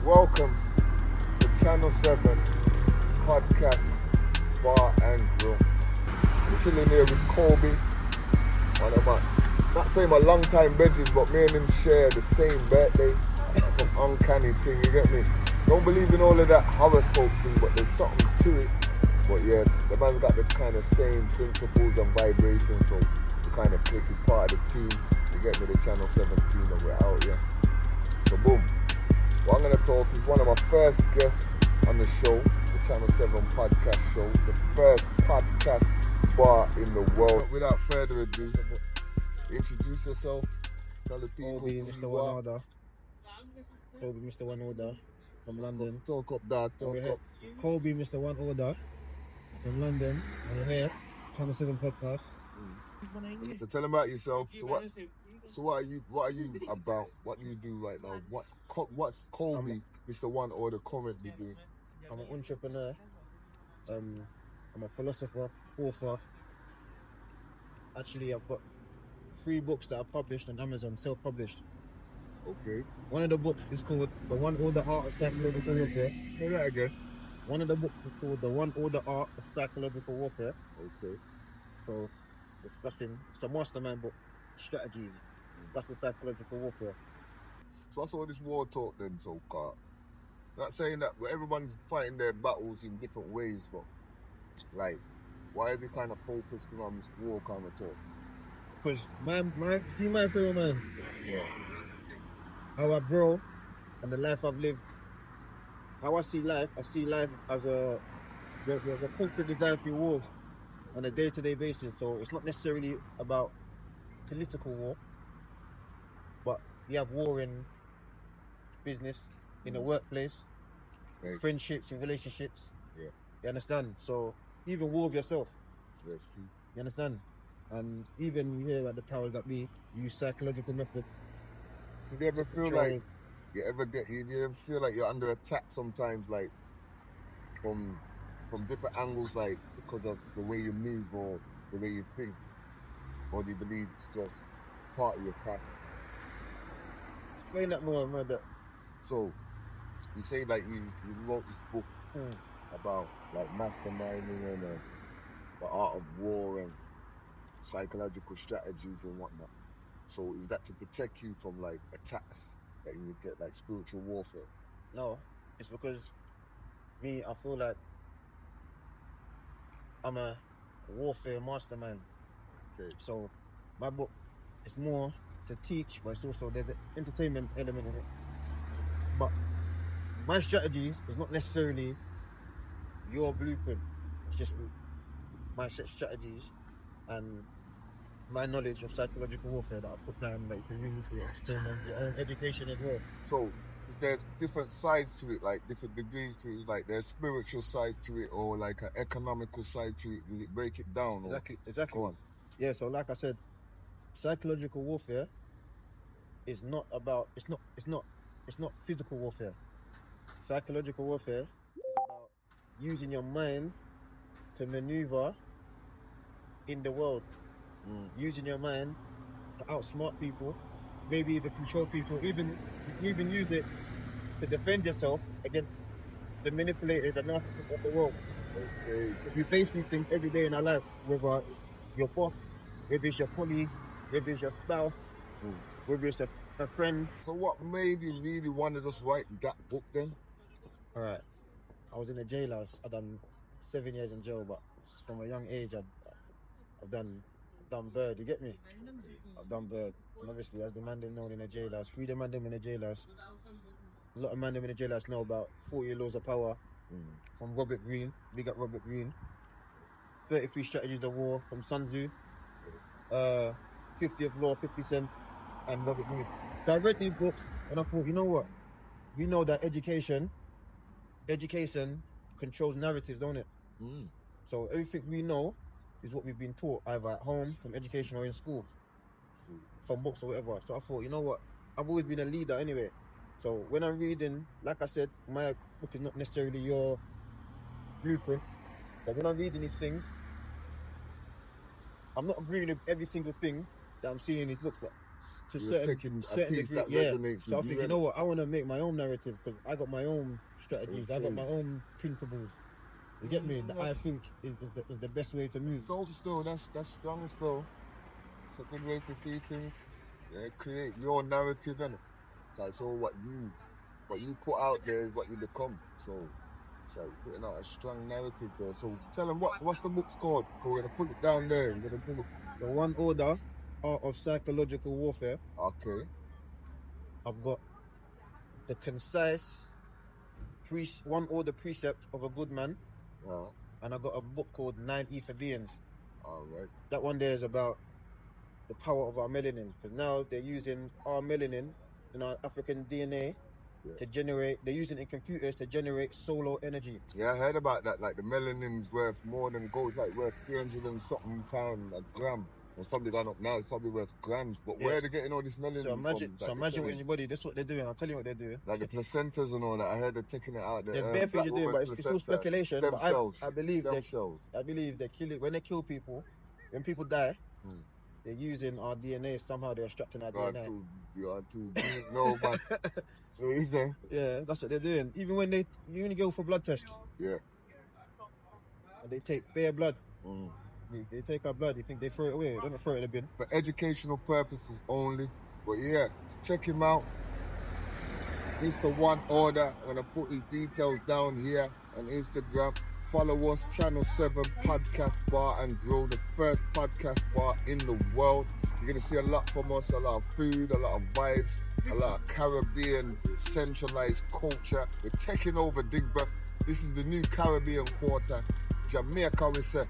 Welcome to Channel 7 Podcast Bar and Grill. I'm chilling here with Coby, one of my, not saying my long time benches, but me and him share the same birthday. Some uncanny thing, you get me? Don't believe in all of that horoscope thing, but there's something to it. But yeah, the man's got the kind of same principles and vibrations, so we kind of click. He's part of the team. You get me, the Channel 7 team, and we're out here. So boom. What I'm going to talk is one of my first guests on the show, the Channel 7 podcast show, the first podcast bar in the world. Without further ado, introduce yourself, tell the people Coby, who Mr. you One are. Order. Coby, Mr. One Order from London. Talk up, dad, talk We're here. up. Coby, Mr. One Order from London. And we're here, Channel 7 podcast. So tell them about yourself. So what are you about? What do you do right now? What's Coby, Mr. One Order, currently doing? I'm an entrepreneur. I'm a philosopher, author. Actually, I've got 3 books that are published on Amazon, self-published. Okay. One of the books is called The One Order Art of Psychological Warfare. Say that again. One of the books is called The One Order Art of Psychological Warfare. Okay. So, discussing, it's a mastermind book, strategies, discussing psychological warfare. So I saw this war talk then, so not saying that everyone's fighting their battles in different ways, but like, why are we kind of focusing on this war kind of talk? Because my fellow man, Yeah. how I grow and the life I've lived, how I see life as we're constantly going through wars on a day-to-day basis. So it's not necessarily about political war, but you have war in business, in the workplace, friendships and relationships. Yeah. You understand? So even war with yourself. That's true. You understand? And even here at the powers that be, use psychological methods. So do you ever feel like you ever feel like you're under attack sometimes, like from different angles, like because of the way you move or the way you think, or do you believe it's just part of your path? Explain that more, mother. So you say like you wrote this book about like masterminding and the art of war and psychological strategies and whatnot. So is that to protect you from like attacks that you get, like spiritual warfare? No, it's because me, I feel like I'm a warfare mastermind. Okay. So my book is more to teach, but it's also there's an entertainment element in it. But my strategies is not necessarily your blueprint. It's just my set strategies and my knowledge of psychological warfare that I put down, like for you to extend on your own education as well. So there's different sides to it, like different degrees to it. Like there's spiritual side to it, or like an economical side to it. Does it break it down? Exactly. Go on. Yeah. So like I said, psychological warfare is not about. It's not physical warfare. Psychological warfare is about using your mind to maneuver in the world. Using your mind to outsmart people, maybe even control people, even use it to defend yourself against the manipulators and narcissists of the world. Okay. We face these things every day in our life, whether your boss, whether it's your colleague, whether it's your spouse, whether it's a friend. So what made you really want to just write that book then? All right, I was in a jailhouse. I've done 7 years in jail, but from a young age, I've done bird. You get me? I've done bird, and obviously, as the man them known in a jailhouse, free the man them in a jailhouse. A lot of man them in the jailhouse know about 40 laws of power from Robert Greene. We got Robert Greene. 33 strategies of war from Sun Tzu. 50th law, 50 Cent, and Robert Greene. So I read these books, and I thought, you know what? We know that education controls narratives, don't it? So everything we know is what we've been taught, either at home, from education, or in school, from books or whatever. So I thought, you know what? I've always been a leader anyway. So when I'm reading, like I said, my book is not necessarily your blueprint. But when I'm reading these things, I'm not agreeing with every single thing that I'm seeing in these books, but to You're certain taking a certain piece degree, that yeah. resonates So I with think, you. you know what, I want to make my own narrative because I got my own strategies. I got Okay. my own principles. You get me? That I That's think is the best way to move. dope still. That's strong still. It's a good way to see things. Yeah, create your narrative, innit? That's all what you put out there is what you become. So you're putting out a strong narrative there. So tell them what's the book's called? We're gonna put it down there. We're gonna put it. The One Order, Art of Psychological Warfare. Okay. I've got the Concise, One Order Precept of a Good Man, and I've got a book called 9 Ether Beings. All right. That one there is about the power of our melanin, because now they're using our melanin in our African DNA to generate. They're using it in computers to generate solar energy. Yeah, I heard about that. Like the melanin's worth more than gold, like worth 300 and something pound a gram. It's probably gone up now. It's probably worth grams. But where are they getting all this melanin So imagine, from? imagine what's in your body. That's what they're doing. I'll tell you what they're doing. Like the placentas and all that. I heard they're taking it out. There's bare things you're doing, but it's all speculation. Stem But cells. I believe Stem cells. I believe they kill it when they kill people. When people die, they're using our DNA. Somehow they're extracting our DNA. You are too no, man. Easy. Yeah, that's what they're doing. Even when you go for blood tests. Yeah. And they take bare blood. They take our blood. You think they throw it away? They don't throw it in the bin. For educational purposes only. But yeah, check him out. It's the One Order. I'm gonna put his details down here on Instagram. Follow us, Channel 7 Podcast Bar and Grill, the first podcast bar in the world. You're gonna see a lot from us, a lot of food, a lot of vibes, a lot of Caribbean centralized culture. We're taking over Digbeth. This is the new Caribbean quarter. Jamaica, we say.